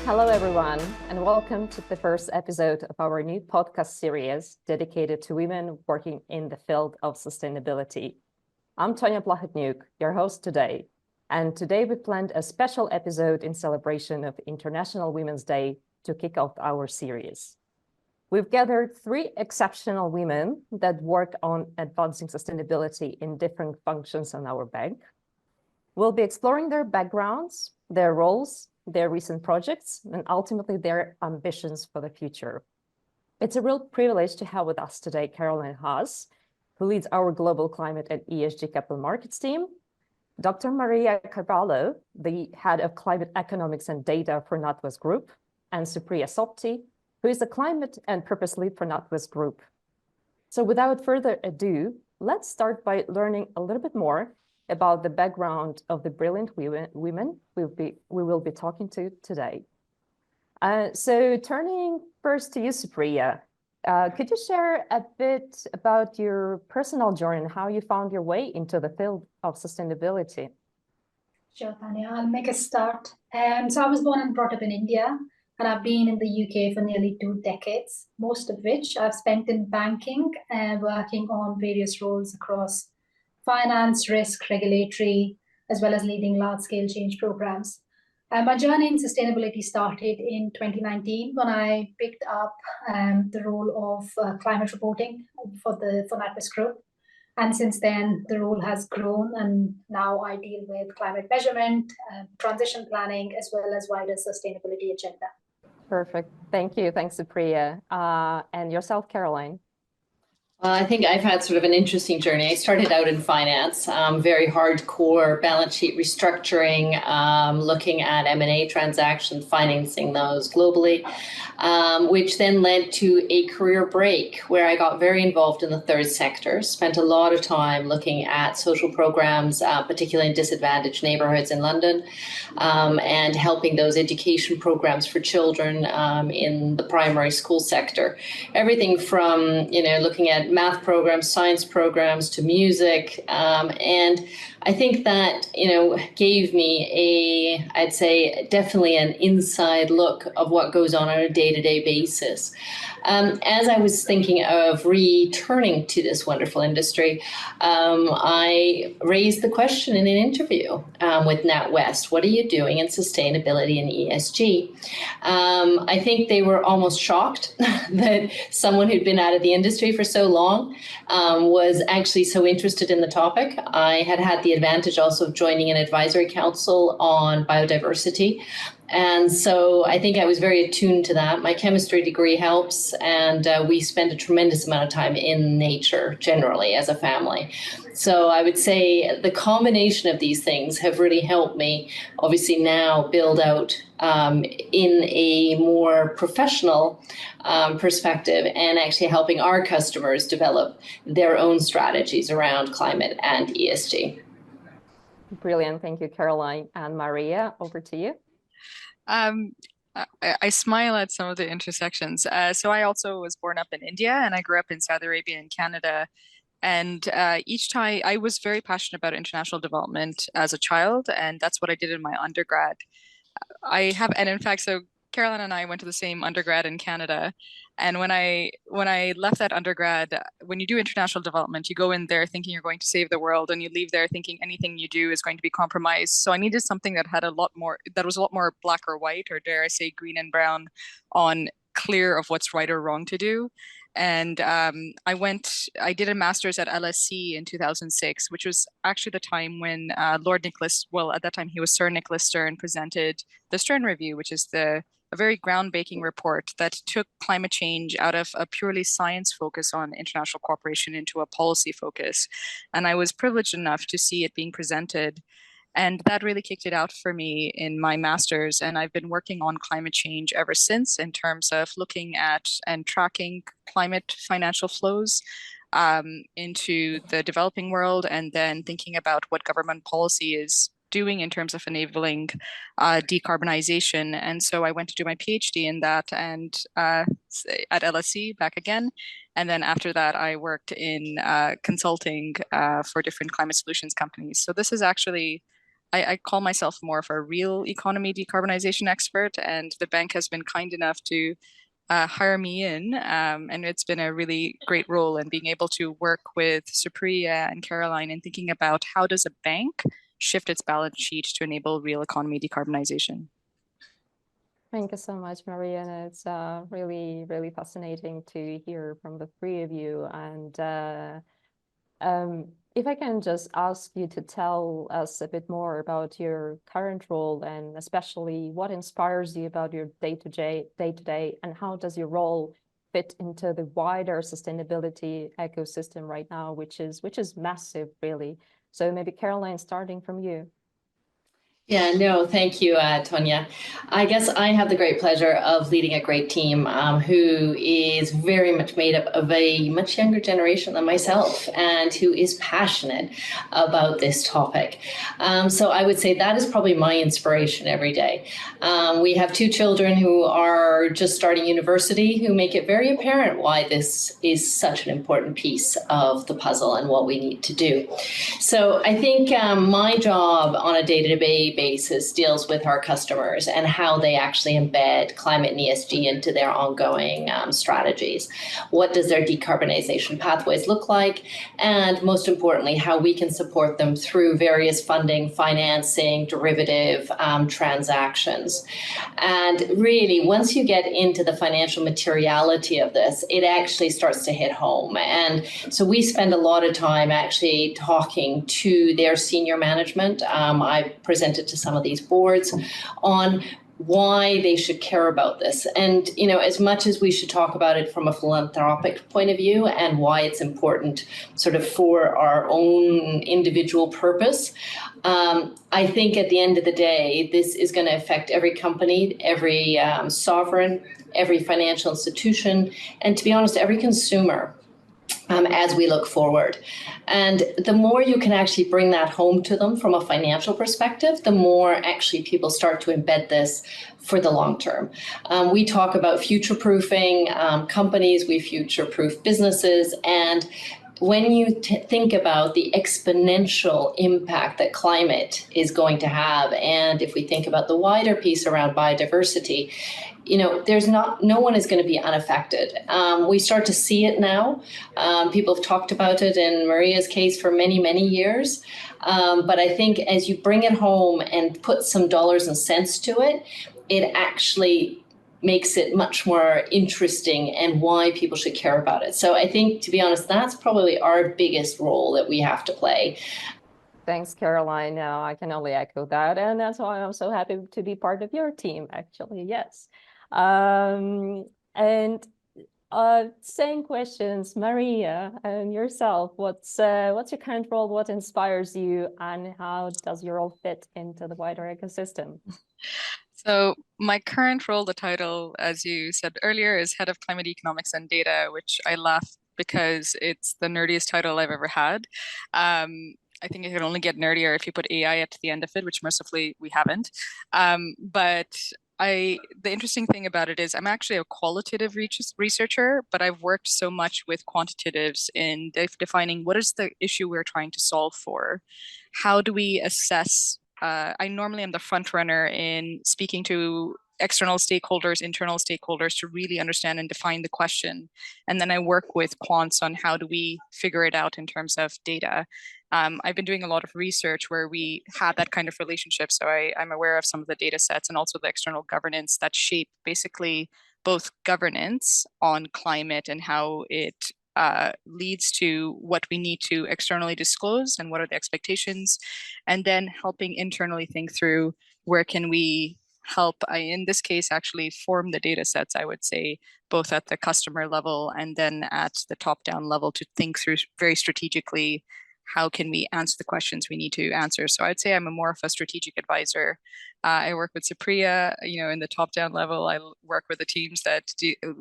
Hello, everyone, and welcome to the first episode of our new podcast series dedicated to women working in the field of sustainability. I'm Tonia Plakhotniuk, your host today, and today we planned a special episode in celebration of International Women's Day to kick off our series. We've gathered three exceptional women that work on advancing sustainability in different functions on our bank. We'll be exploring their backgrounds, their roles, their recent projects, and ultimately their ambitions for the future. It's a real privilege to have with us today Caroline Haas, who leads our global climate and ESG capital markets team, Dr. Maria Carvalho, the head of climate economics and data for NatWest Group, and Supriya Sobti, who is the climate and purpose lead for NatWest Group. So without further ado, let's start by learning a little bit more about the background of the brilliant women we will be talking to today. So turning first to you, Supriya, could you share a bit about your personal journey and how you found your way into the field of sustainability? Sure, Tanya, I'll make a start. So I was born and brought up in India, and I've been in the UK for nearly 2 decades, most of which I've spent in banking and working on various roles across finance, risk, regulatory, as well as leading large-scale change programs. My journey in sustainability started in 2019 when I picked up the role of climate reporting for NatWest Group. And since then, the role has grown, and now I deal with climate measurement, transition planning, as well as wider sustainability agenda. Perfect. Thank you. Thanks, Supriya. And yourself, Caroline? I think I've had sort of an interesting journey. I started out in finance, very hardcore balance sheet restructuring, looking at M&A transactions, financing those globally, which then led to a career break where I got very involved in the third sector, spent a lot of time looking at social programs, particularly in disadvantaged neighborhoods in London, and helping those education programs for children in the primary school sector. Everything from, looking at math programs, science programs, to music. And I think that, gave me I'd say definitely an inside look of what goes on a day-to-day basis. As I was thinking of returning to this wonderful industry, I raised the question in an interview with NatWest. What are you doing in sustainability and ESG? I think they were almost shocked that someone who'd been out of the industry for so long was actually so interested in the topic. I had the advantage also of joining an advisory council on biodiversity. And so I think I was very attuned to that. My chemistry degree helps, and we spend a tremendous amount of time in nature generally as a family. So I would say the combination of these things have really helped me obviously now build out in a more professional perspective, and actually helping our customers develop their own strategies around climate and ESG. Brilliant. Thank you, Caroline. And Maria, over to you. I smile at some of the intersections. So I also was born up in India, and I grew up in Saudi Arabia and Canada. And each time I was very passionate about international development as a child, and that's what I did in my undergrad. And in fact, so Caroline and I went to the same undergrad in Canada. And when I left that undergrad, when you do international development, you go in there thinking you're going to save the world, and you leave there thinking anything you do is going to be compromised. So I needed something that was a lot more black or white, or dare I say green and brown, on clear of what's right or wrong to do. And I did a master's at LSE in 2006, which was actually the time when Lord Nicholas, well, at that time he was Sir Nicholas Stern, presented the Stern Review, which is a very groundbreaking report that took climate change out of a purely science focus on international cooperation into a policy focus. And I was privileged enough to see it being presented. And that really kicked it out for me in my master's. And I've been working on climate change ever since, in terms of looking at and tracking climate financial flows into the developing world, and then thinking about what government policy is doing in terms of enabling decarbonization. And so I went to do my PhD in that, and at LSE back again. And then after that, I worked in consulting for different climate solutions companies. So this is actually I call myself more of a real economy decarbonization expert, and the bank has been kind enough to hire me in. And it's been a really great role in being able to work with Supriya and Caroline in thinking about how does a bank shift its balance sheet to enable real economy decarbonization. Thank you so much, Maria. And it's really, really fascinating to hear from the three of you. And if I can just ask you to tell us a bit more about your current role, and especially what inspires you about your day-to-day, and how does your role fit into the wider sustainability ecosystem right now, which is massive, really. So maybe Caroline, starting from you. Yeah, no, thank you, Tonia. I guess I have the great pleasure of leading a great team who is very much made up of a much younger generation than myself and who is passionate about this topic. So I would say that is probably my inspiration every day. We have two children who are just starting university who make it very apparent why this is such an important piece of the puzzle and what we need to do. So I think my job on a day-to-day basis deals with our customers and how they actually embed climate and ESG into their ongoing strategies. What does their decarbonization pathways look like? And most importantly, how we can support them through various funding, financing, derivative transactions. And really, once you get into the financial materiality of this, it actually starts to hit home. And so we spend a lot of time actually talking to their senior management. I presented to some of these boards on why they should care about this. And, you know, as much as we should talk about it from a philanthropic point of view and why it's important sort of for our own individual purpose, I think at the end of the day, this is going to affect every company, every sovereign, every financial institution, and to be honest, every consumer. As we look forward. And the more you can actually bring that home to them from a financial perspective, the more actually people start to embed this for the long term. We talk about future-proofing companies, we future-proof businesses, and when you think about the exponential impact that climate is going to have, and if we think about the wider piece around biodiversity, you know, no one is going to be unaffected. We start to see it now. People have talked about it in Maria's case for many, many years. But I think as you bring it home and put some dollars and cents to it, it actually makes it much more interesting and why people should care about it. So I think, to be honest, that's probably our biggest role that we have to play. Thanks, Caroline. No, I can only echo that. And that's why I'm so happy to be part of your team, actually. Yes. And same questions, Maria, and yourself. What's your current role? What inspires you, and how does your role fit into the wider ecosystem? So my current role, the title, as you said earlier, is Head of Climate Economics and Data, which I laugh because it's the nerdiest title I've ever had. I think it can only get nerdier if you put AI at the end of it, which mercifully we haven't. But the interesting thing about it is I'm actually a qualitative researcher, but I've worked so much with quantitatives in defining what is the issue we're trying to solve for. How do we assess? I normally am the front runner in speaking to external stakeholders, internal stakeholders to really understand and define the question. And then I work with quants on how do we figure it out in terms of data. I've been doing a lot of research where we have that kind of relationship. So I'm aware of some of the data sets and also the external governance that shape basically both governance on climate and how it leads to what we need to externally disclose and what are the expectations, and then helping internally think through where can we help, in this case, actually form the data sets, I would say, both at the customer level and then at the top-down level to think through very strategically how can we answer the questions we need to answer. So I'd say I'm more of a strategic advisor. I work with Supriya, in the top-down level. I work with the teams that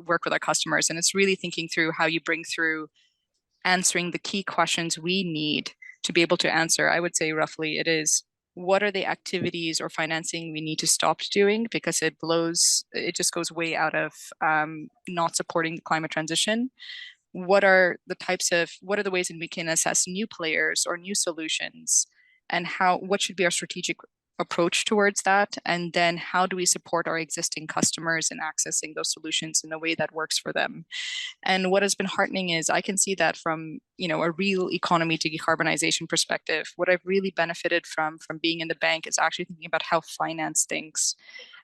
work with our customers, and it's really thinking through how you bring through answering the key questions we need to be able to answer. I would say roughly it is, what are the activities or financing we need to stop doing because it just goes way out of not supporting the climate transition? What are the ways in we can assess new players or new solutions and what should be our strategic approach towards that, and then how do we support our existing customers in accessing those solutions in a way that works for them. And what has been heartening is I can see that from a real economy decarbonization perspective. What I've really benefited from being in the bank is actually thinking about how finance thinks.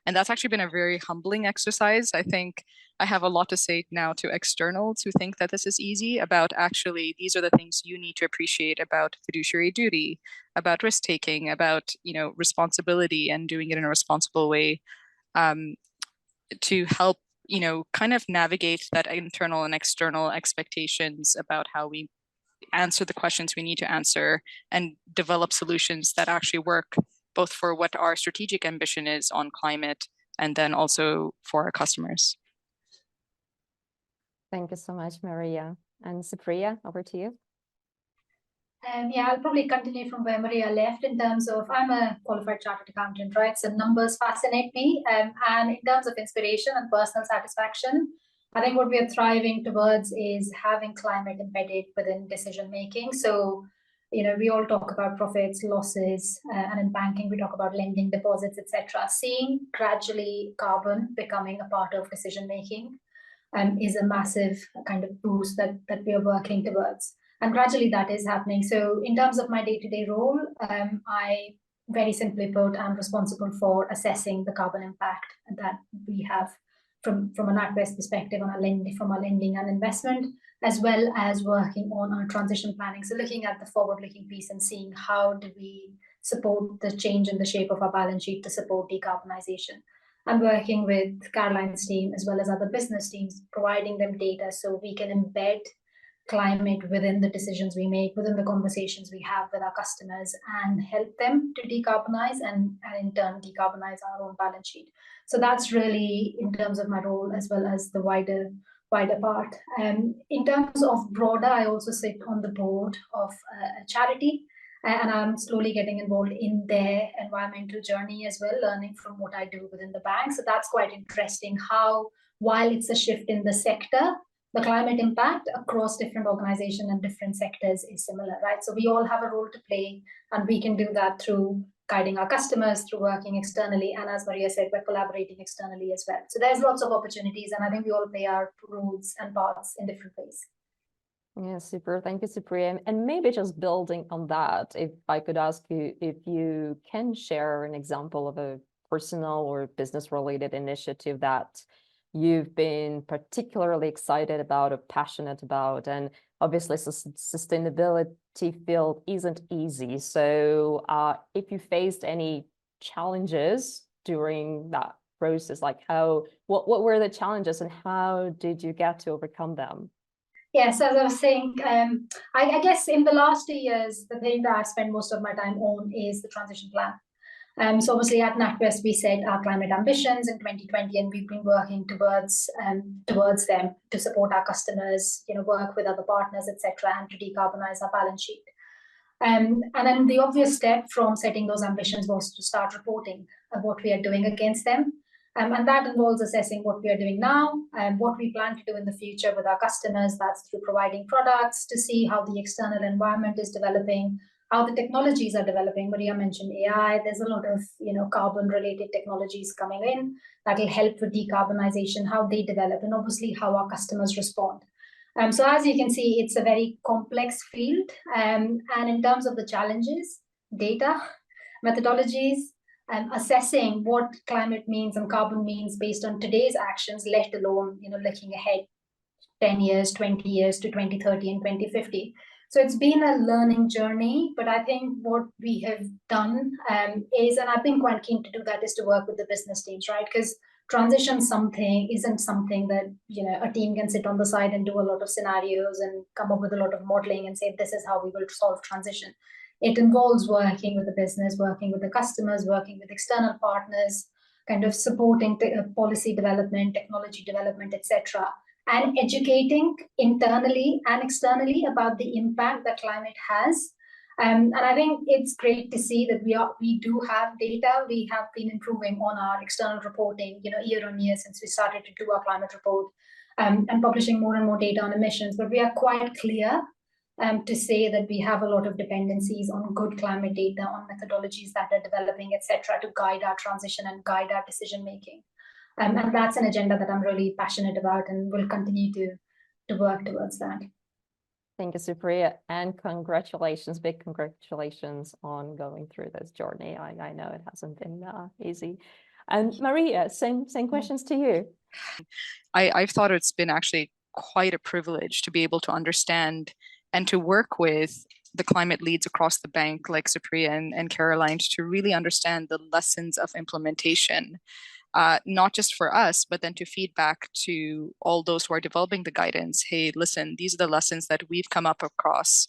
And that's actually been a very humbling exercise. I think I have a lot to say now to externals who think that this is easy, about actually these are the things you need to appreciate about fiduciary duty, about risk taking, about responsibility, and doing it in a responsible way, to help kind of navigate that internal and external expectations about how we answer the questions we need to answer and develop solutions that actually work both for what our strategic ambition is on climate and then also for our customers. Thank you so much, Maria. And Supriya, over to you. Yeah, I'll probably continue from where Maria left in terms of, I'm a qualified chartered accountant, right? So numbers fascinate me. And in terms of inspiration and personal satisfaction, I think what we are thriving towards is having climate embedded within decision making. So, we all talk about profits, losses, and in banking, we talk about lending, deposits, etc. Seeing gradually carbon becoming a part of decision making is a massive kind of boost that we are working towards. And gradually that is happening. So in terms of my day-to-day role, I, very simply put, I'm responsible for assessing the carbon impact that we have from a NatWest perspective from our lending and investment, as well as working on our transition planning. So looking at the forward-looking piece and seeing how do we support the change in the shape of our balance sheet to support decarbonization. I'm working with Caroline's team as well as other business teams, providing them data so we can embed climate within the decisions we make, within the conversations we have with our customers, and help them to decarbonize and in turn decarbonize our own balance sheet. So that's really in terms of my role as well as the wider part. In terms of broader, I also sit on the board of a charity, and I'm slowly getting involved in their environmental journey as well, learning from what I do within the bank. So that's quite interesting how, while it's a shift in the sector, the climate impact across different organizations and different sectors is similar, right? So we all have a role to play, and we can do that through guiding our customers, through working externally, and as Maria said, we're collaborating externally as well. So there's lots of opportunities, and I think we all play our roles and parts in different ways. Yeah, super. Thank you, Supriya. And maybe just building on that, if I could ask you if you can share an example of a personal or business-related initiative that you've been particularly excited about or passionate about. And obviously, sustainability field isn't easy. So if you faced any challenges during that process, like what were the challenges and how did you get to overcome them? Yes, as I was saying, I guess in the last 2 years, the thing that I spend most of my time on is the transition plan. So obviously at NatWest, we set our climate ambitions in 2020, and we've been working towards them to support our customers, work with other partners, etc., and to decarbonize our balance sheet. And then the obvious step from setting those ambitions was to start reporting what we are doing against them. And that involves assessing what we are doing now and what we plan to do in the future with our customers. That's through providing products to see how the external environment is developing, how the technologies are developing. Maria mentioned AI. There's a lot of carbon-related technologies coming in that will help with decarbonization, how they develop, and obviously how our customers respond. So as you can see, it's a very complex field. And in terms of the challenges, data, methodologies, assessing what climate means and carbon means based on today's actions, let alone looking ahead 10 years, 20 years to 2030 and 2050. So it's been a learning journey, but I think what we have done is, and I've been quite keen to do that, is to work with the business teams, right? Because transition isn't something that a team can sit on the side and do a lot of scenarios and come up with a lot of modeling and say this is how we will solve transition. It involves working with the business, working with the customers, working with external partners, kind of supporting policy development, technology development, etc., and educating internally and externally about the impact that climate has. And I think it's great to see that we do have data. We have been improving on our external reporting, year on year since we started to do our climate report, and publishing more and more data on emissions. But we are quite clear to say that we have a lot of dependencies on good climate data, on methodologies that are developing, etc., to guide our transition and guide our decision making. And that's an agenda that I'm really passionate about and will continue to work towards that. Thank you, Supriya, and congratulations, big congratulations on going through this journey. I know it hasn't been easy. And Maria, same questions to you. I've thought it's been actually quite a privilege to be able to understand and to work with the climate leads across the bank, like Supriya and Caroline, to really understand the lessons of implementation, not just for us, but then to feed back to all those who are developing the guidance. Hey, listen, these are the lessons that we've come up across.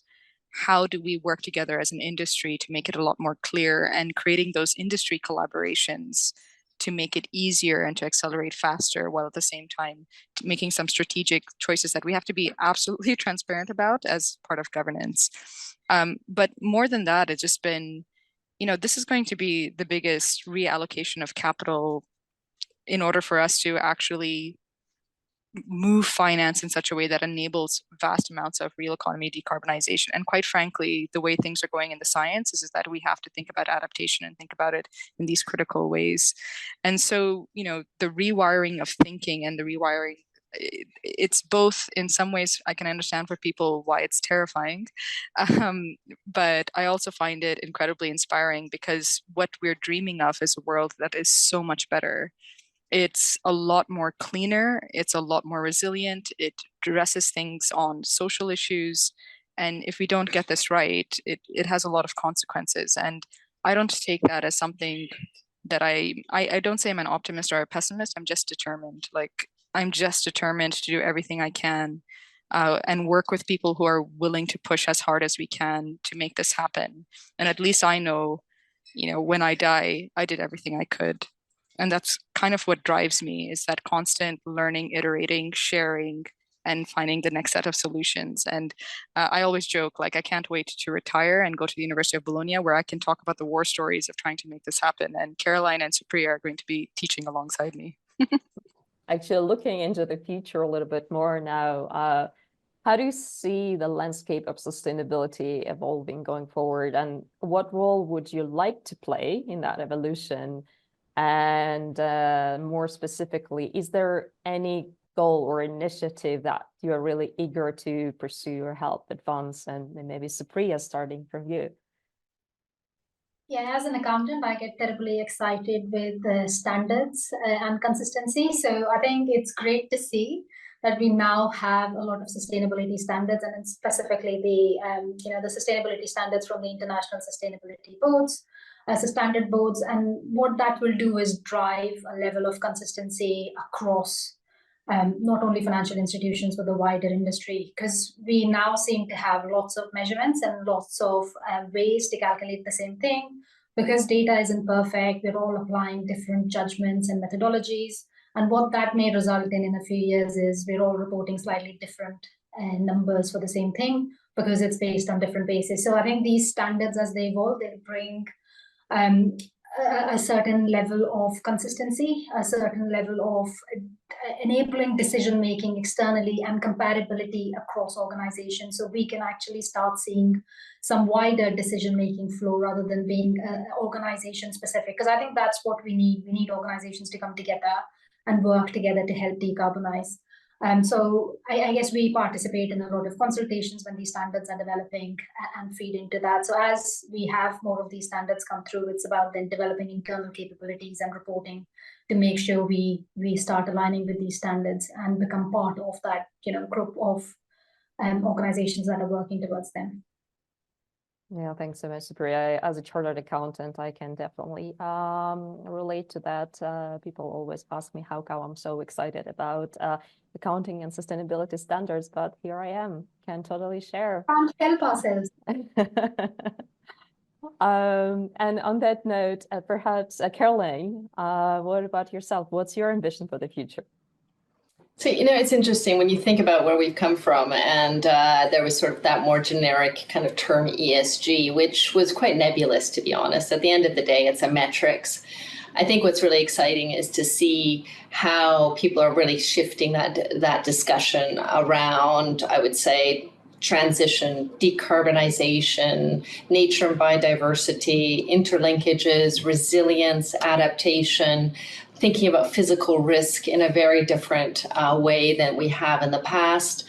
How do we work together as an industry to make it a lot more clear, and creating those industry collaborations to make it easier and to accelerate faster, while at the same time making some strategic choices that we have to be absolutely transparent about as part of governance. But more than that, it's just been, this is going to be the biggest reallocation of capital in order for us to actually move finance in such a way that enables vast amounts of real economy decarbonization. And quite frankly, the way things are going in the science is that we have to think about adaptation and think about it in these critical ways. And so, the rewiring of thinking and the rewiring, it's both, in some ways I can understand for people why it's terrifying, but I also find it incredibly inspiring, because what we're dreaming of is a world that is so much better. It's a lot more cleaner, it's a lot more resilient, it addresses things on social issues. And if we don't get this right, it has a lot of consequences. And I don't take that as something that I don't say I'm an optimist or a pessimist. I'm just determined. I'm just determined to do everything I can and work with people who are willing to push as hard as we can to make this happen. And at least I know, when I die, I did everything I could. And that's kind of what drives me, is that constant learning, iterating, sharing, and finding the next set of solutions. And I always joke, I can't wait to retire and go to the University of Bologna, where I can talk about the war stories of trying to make this happen. And Caroline and Supriya are going to be teaching alongside me. Actually, looking into the future a little bit more now, how do you see the landscape of sustainability evolving going forward? And what role would you like to play in that evolution? And more specifically, is there any goal or initiative that you are really eager to pursue or help advance? And maybe Supriya, starting from you. Yeah, as an accountant, I get terribly excited with standards and consistency. So I think it's great to see that we now have a lot of sustainability standards, and specifically the sustainability standards from the International Sustainability Boards. So standard boards, and what that will do is drive a level of consistency across not only financial institutions but the wider industry, because we now seem to have lots of measurements and lots of ways to calculate the same thing. Because data isn't perfect, we're all applying different judgments and methodologies, and what that may result in a few years is we're all reporting slightly different numbers for the same thing, because it's based on different bases. So I think these standards, as they evolve, they'll bring a certain level of consistency, a certain level of enabling decision making externally and comparability across organizations, so we can actually start seeing some wider decision making flow rather than being organization specific. Because I think that's what we need. We need organizations to come together and work together to help decarbonize. So I guess we participate in a lot of consultations when these standards are developing and feed into that. So as we have more of these standards come through, it's about then developing internal capabilities and reporting to make sure we start aligning with these standards and become part of that group of organizations that are working towards them. Yeah, thanks so much, Supriya. As a chartered accountant, I can definitely relate to that. People always ask me how come I'm so excited about accounting and sustainability standards, but here I am, can totally share. Can't help ourselves. And on that note, perhaps Caroline, what about yourself? What's your ambition for the future? So, it's interesting when you think about where we've come from, and there was sort of that more generic kind of term ESG, which was quite nebulous, to be honest. At the end of the day, it's a metrics. I think what's really exciting is to see how people are really shifting that discussion around, I would say, transition, decarbonization, nature and biodiversity, interlinkages, resilience, adaptation, thinking about physical risk in a very different way than we have in the past.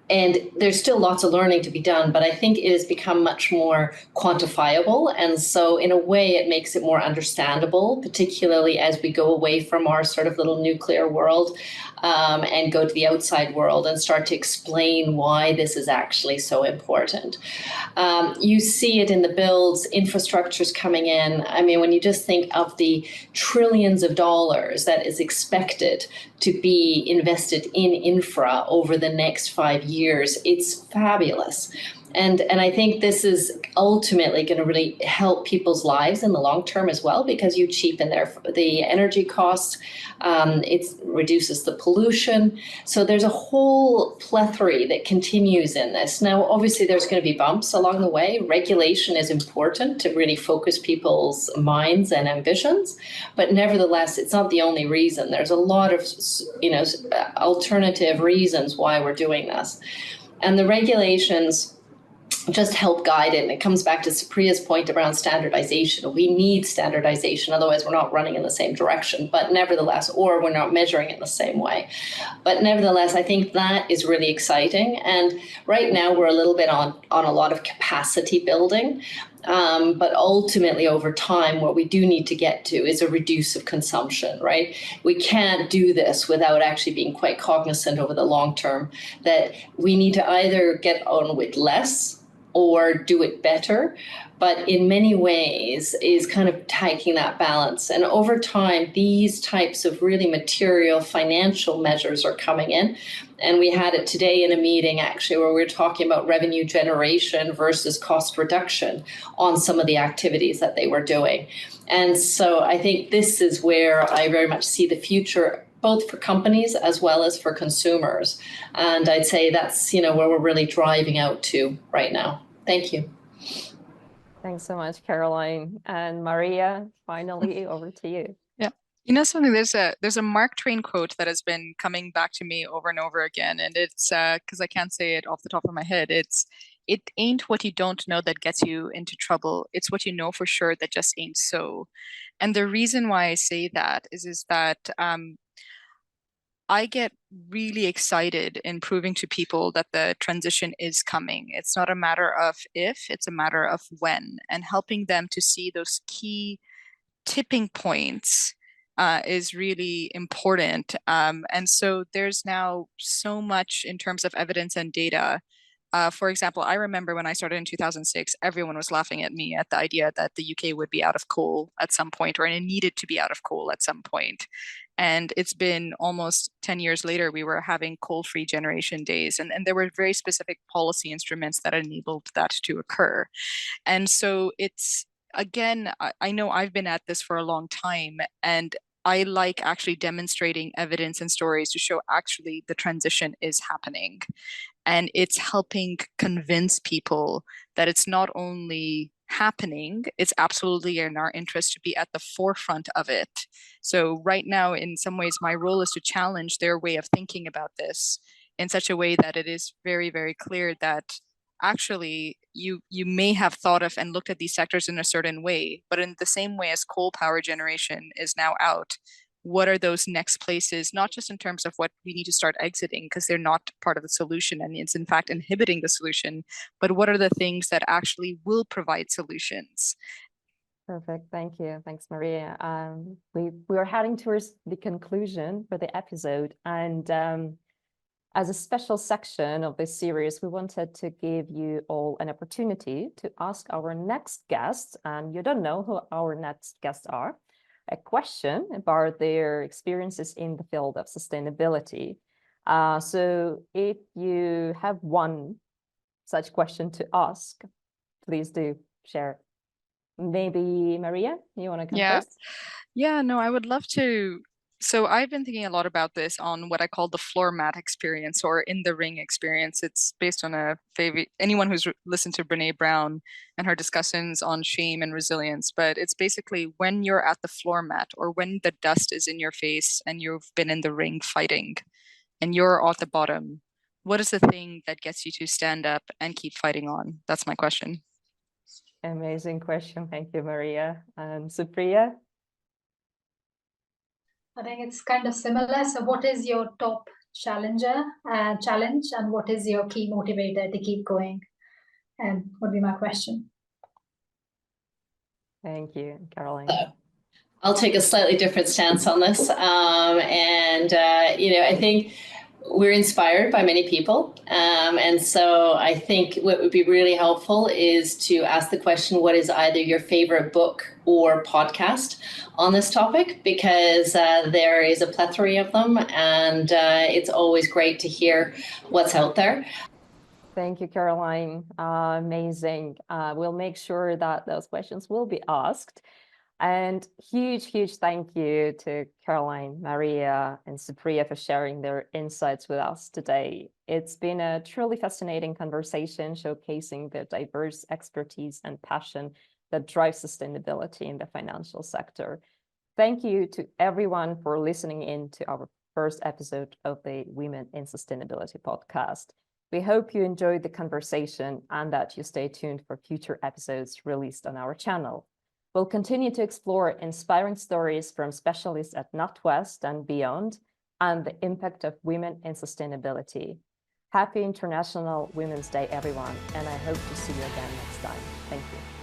And there's still lots of learning to be done, but I think it has become much more quantifiable. And so in a way, it makes it more understandable, particularly as we go away from our sort of little nuclear world and go to the outside world and start to explain why this is actually so important. You see it in the builds, infrastructure's coming in. I mean, when you just think of the trillions of dollars that is expected to be invested in infra over the next 5 years, it's fabulous. And I think this is ultimately going to really help people's lives in the long term as well, because you cheapen the energy costs, it reduces the pollution. So there's a whole plethora that continues in this. Now, obviously, there's going to be bumps along the way. Regulation is important to really focus people's minds and ambitions, but nevertheless, it's not the only reason. There's a lot of alternative reasons why we're doing this, and the regulations just help guide it. And it comes back to Supriya's point around standardization. We need standardization, otherwise we're not running in the same direction, but nevertheless, or we're not measuring it the same way. But nevertheless, I think that is really exciting. And right now we're a little bit on a lot of capacity building. But ultimately, over time, what we do need to get to is a reduce of consumption, right? We can't do this without actually being quite cognizant over the long term that we need to either get on with less or do it better, but in many ways is kind of taking that balance. And over time, these types of really material financial measures are coming in. And we had it today in a meeting, actually, where we were talking about revenue generation versus cost reduction on some of the activities that they were doing. And so I think this is where I very much see the future, both for companies as well as for consumers. And I'd say that's, where we're really driving out to right now. Thank you. Thanks so much, Caroline. And Maria, finally, over to you. Yeah. Something, there's a Mark Twain quote that has been coming back to me over and over again. And it's because I can't say it off the top of my head. It ain't what you don't know that gets you into trouble. It's what you know for sure that just ain't so. And the reason why I say that is that I get really excited in proving to people that the transition is coming. It's not a matter of if, it's a matter of when, and helping them to see those key tipping points is really important. And so there's now so much in terms of evidence and data. For example, I remember when I started in 2006, everyone was laughing at me at the idea that the UK would be out of coal at some point, or it needed to be out of coal at some point. And it's been almost 10 years later, we were having coal-free generation days. And there were very specific policy instruments that enabled that to occur. And so it's, again, I know I've been at this for a long time, and I like actually demonstrating evidence and stories to show actually the transition is happening. And it's helping convince people that it's not only happening, it's absolutely in our interest to be at the forefront of it. So right now, in some ways, my role is to challenge their way of thinking about this in such a way that it is very, very clear that actually you may have thought of and looked at these sectors in a certain way, but in the same way as coal power generation is now out, what are those next places, not just in terms of what we need to start exiting because they're not part of the solution and it's in fact inhibiting the solution, but what are the things that actually will provide solutions? Perfect. Thank you. Thanks, Maria. We are heading towards the conclusion for the episode. And as a special section of this series, we wanted to give you all an opportunity to ask our next guests, and you don't know who our next guests are, a question about their experiences in the field of sustainability. So if you have one such question to ask, please do share. Maybe Maria, you want to come first? Yeah, no, I would love to. So I've been thinking a lot about this on what I call the floor mat experience or in the ring experience. It's based on a favorite, anyone who's listened to Brene Brown and her discussions on shame and resilience. But it's basically when you're at the floor mat or when the dust is in your face and you've been in the ring fighting and you're at the bottom, what is the thing that gets you to stand up and keep fighting on? That's my question. Amazing question. Thank you, Maria. And Supriya? I think it's kind of similar. So what is your top challenge, and what is your key motivator to keep going? Would be my question. Thank you, Caroline. I'll take a slightly different stance on this. I think we're inspired by many people. And so I think what would be really helpful is to ask the question, what is either your favorite book or podcast on this topic? Because there is a plethora of them, and it's always great to hear what's out there. Thank you, Caroline. Amazing. We'll make sure that those questions will be asked. And huge thank you to Caroline, Maria, and Supriya for sharing their insights with us today. It's been a truly fascinating conversation showcasing the diverse expertise and passion that drives sustainability in the financial sector. Thank you to everyone for listening in to our first episode of the Women in Sustainability podcast. We hope you enjoyed the conversation and that you stay tuned for future episodes released on our channel. We'll continue to explore inspiring stories from specialists at NatWest and beyond, and the impact of women in sustainability. Happy International Women's Day, everyone, and I hope to see you again next time. Thank you.